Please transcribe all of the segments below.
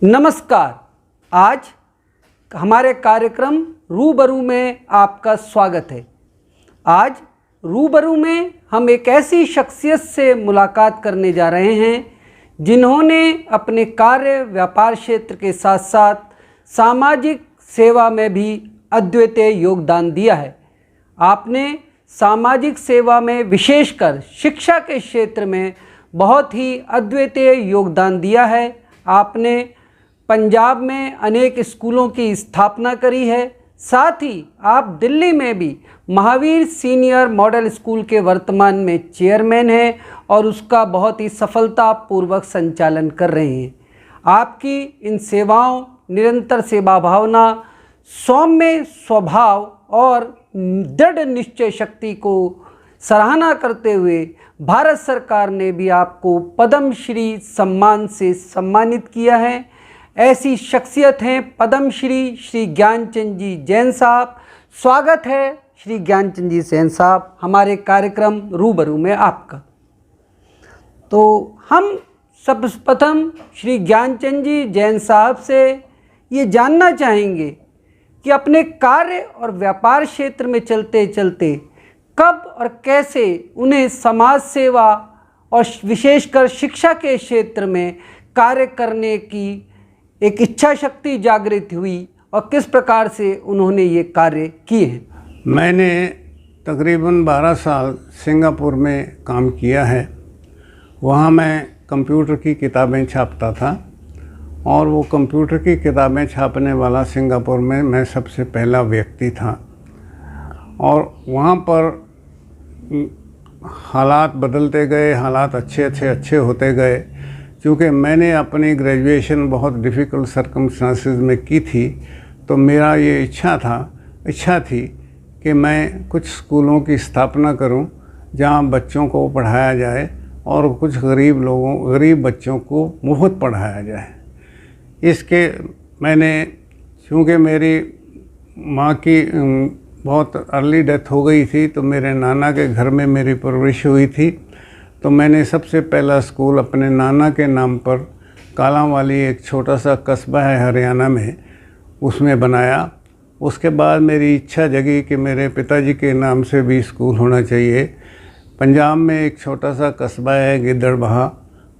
नमस्कार। आज हमारे कार्यक्रम रूबरू में आपका स्वागत है। आज रूबरू में हम एक ऐसी शख्सियत से मुलाकात करने जा रहे हैं जिन्होंने अपने कार्य व्यापार क्षेत्र के साथ साथ सामाजिक सेवा में भी अद्वितीय योगदान दिया है। आपने सामाजिक सेवा में विशेषकर शिक्षा के क्षेत्र में बहुत ही अद्वितीय योगदान दिया है। आपने पंजाब में अनेक स्कूलों की स्थापना करी है। साथ ही आप दिल्ली में भी महावीर सीनियर मॉडल स्कूल के वर्तमान में चेयरमैन हैं और उसका बहुत ही सफलतापूर्वक संचालन कर रहे हैं। आपकी इन सेवाओं, निरंतर सेवा भावना, सौम्य स्वभाव और दृढ़ निश्चय शक्ति को सराहना करते हुए भारत सरकार ने भी आपको पद्मश्री सम्मान से सम्मानित किया है। ऐसी शख्सियत हैं पद्मश्री श्री ज्ञानचंद जी जैन साहब। स्वागत है श्री ज्ञानचंद जी जैन साहब हमारे कार्यक्रम रूबरू में आपका। तो हम सर्वप्रथम श्री ज्ञानचंद जी जैन साहब से ये जानना चाहेंगे कि अपने कार्य और व्यापार क्षेत्र में चलते चलते कब और कैसे उन्हें समाज सेवा और विशेषकर शिक्षा के क्षेत्र में कार्य करने की एक इच्छा शक्ति जागृत हुई और किस प्रकार से उन्होंने ये कार्य किए हैं। मैंने तकरीबन 12 साल सिंगापुर में काम किया है। वहाँ मैं कंप्यूटर की किताबें छापता था और वो कंप्यूटर की किताबें छापने वाला सिंगापुर में मैं सबसे पहला व्यक्ति था। और वहाँ पर हालात बदलते गए, हालात अच्छे होते गए। क्योंकि मैंने अपनी ग्रेजुएशन बहुत डिफ़िकल्ट सर्कमस्टांसेस में की थी, तो मेरा ये इच्छा थी कि मैं कुछ स्कूलों की स्थापना करूं जहां बच्चों को पढ़ाया जाए और कुछ गरीब बच्चों को मुफ्त पढ़ाया जाए। इसके मैंने, चूँकि मेरी माँ की बहुत अर्ली डेथ हो गई थी, तो मेरे नाना के घर में मेरी परवरिश हुई थी। तो मैंने सबसे पहला स्कूल अपने नाना के नाम पर कालांवाली, एक छोटा सा कस्बा है हरियाणा में, उसमें बनाया। उसके बाद मेरी इच्छा जगी कि मेरे पिताजी के नाम से भी स्कूल होना चाहिए। पंजाब में एक छोटा सा कस्बा है गिद्दड़बाहा,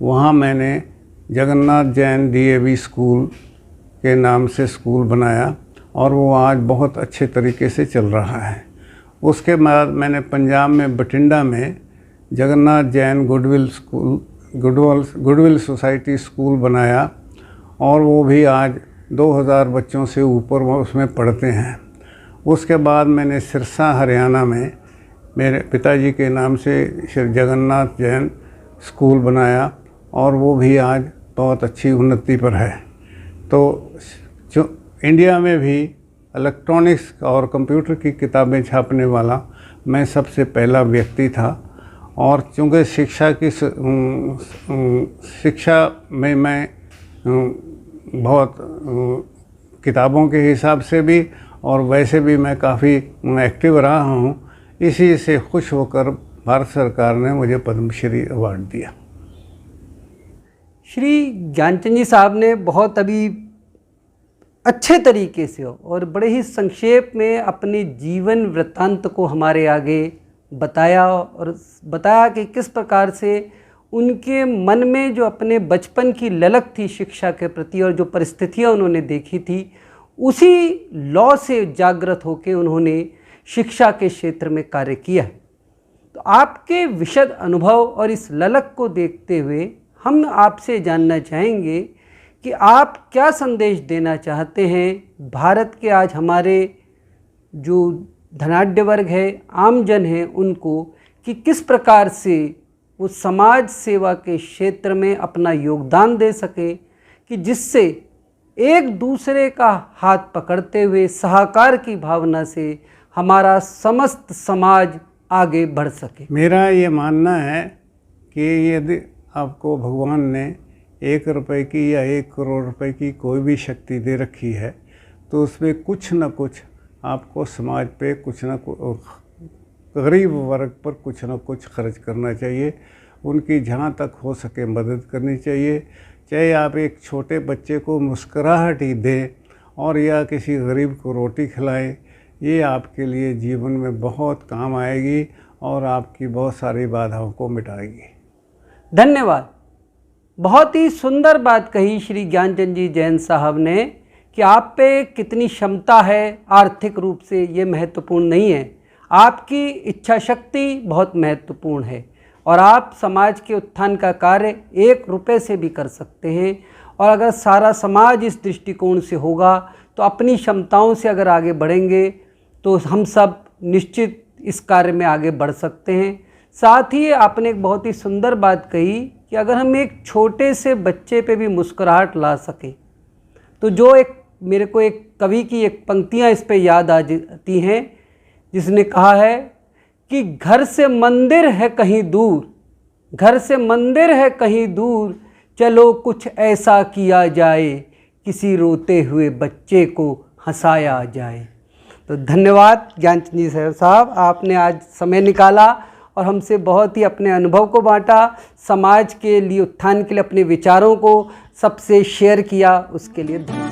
वहाँ मैंने जगन्नाथ जैन DAV स्कूल के नाम से स्कूल बनाया और वो आज बहुत अच्छे तरीके से चल रहा है। उसके बाद मैंने पंजाब में बठिंडा में Jagannath Jain goodwill society school बनाया और वो भी आज 2000 बच्चों से ऊपर वो उसमें पढ़ते हैं। उसके बाद मैंने सिरसा हरियाणा में मेरे पिताजी के नाम से श्री जगन्नाथ जैन स्कूल बनाया और वो भी आज बहुत अच्छी उन्नति पर है। तो जो इंडिया में भी इलेक्ट्रॉनिक्स और कंप्यूटर की किताबें छापने वाला मैं सबसे पहला व्यक्ति था। और चूँकि शिक्षा में मैं बहुत किताबों के हिसाब से भी और वैसे भी मैं काफ़ी एक्टिव रहा हूँ, इसी से खुश होकर भारत सरकार ने मुझे पद्मश्री अवार्ड दिया। श्री ज्ञानचंद जी साहब ने बहुत अभी अच्छे तरीके से और बड़े ही संक्षेप में अपने जीवन वृत्तांत को हमारे आगे बताया कि किस प्रकार से उनके मन में जो अपने बचपन की ललक थी शिक्षा के प्रति और जो परिस्थितियां उन्होंने देखी थी, उसी लौ से जागृत होकर उन्होंने शिक्षा के क्षेत्र में कार्य किया है। तो आपके विशद अनुभव और इस ललक को देखते हुए हम आपसे जानना चाहेंगे कि आप क्या संदेश देना चाहते हैं भारत के आज हमारे जो धनाढ्य वर्ग है, आम जन है, उनको, कि किस प्रकार से वो समाज सेवा के क्षेत्र में अपना योगदान दे सके कि जिससे एक दूसरे का हाथ पकड़ते हुए सहाकार की भावना से हमारा समस्त समाज आगे बढ़ सके। मेरा ये मानना है कि यदि आपको भगवान ने 1 रुपए की या 1 करोड़ रुपए की कोई भी शक्ति दे रखी है, तो उसमें कुछ न कुछ आपको समाज पे कुछ न गरीब वर्ग पर कुछ ना कुछ खर्च करना चाहिए, उनकी जहाँ तक हो सके मदद करनी चाहिए। चाहे आप एक छोटे बच्चे को मुस्कुराहट ही दें और या किसी गरीब को रोटी खिलाएं, ये आपके लिए जीवन में बहुत काम आएगी और आपकी बहुत सारी बाधाओं को मिटाएगी। धन्यवाद। बहुत ही सुंदर बात कही श्री ज्ञानचंद जी जैन साहब ने कि आप पे कितनी क्षमता है, आर्थिक रूप से ये महत्वपूर्ण नहीं है, आपकी इच्छा शक्ति बहुत महत्वपूर्ण है और आप समाज के उत्थान का कार्य 1 रुपये से भी कर सकते हैं। और अगर सारा समाज इस दृष्टिकोण से होगा तो अपनी क्षमताओं से अगर आगे बढ़ेंगे तो हम सब निश्चित इस कार्य में आगे बढ़ सकते हैं। साथ ही आपने एक बहुत ही सुंदर बात कही कि अगर हम एक छोटे से बच्चे पे भी मुस्कुराहट ला सकें तो जो एक मेरे को एक कवि की एक पंक्तियाँ इस पे याद आ जाती हैं जिसने कहा है कि घर से मंदिर है कहीं दूर, घर से मंदिर है कहीं दूर, चलो कुछ ऐसा किया जाए, किसी रोते हुए बच्चे को हंसाया जाए। तो धन्यवाद ज्ञानचंद जी साहब, आपने आज समय निकाला और हमसे बहुत ही अपने अनुभव को बांटा, समाज के लिए उत्थान के लिए अपने विचारों को सबसे शेयर किया, उसके लिए धन्यवाद।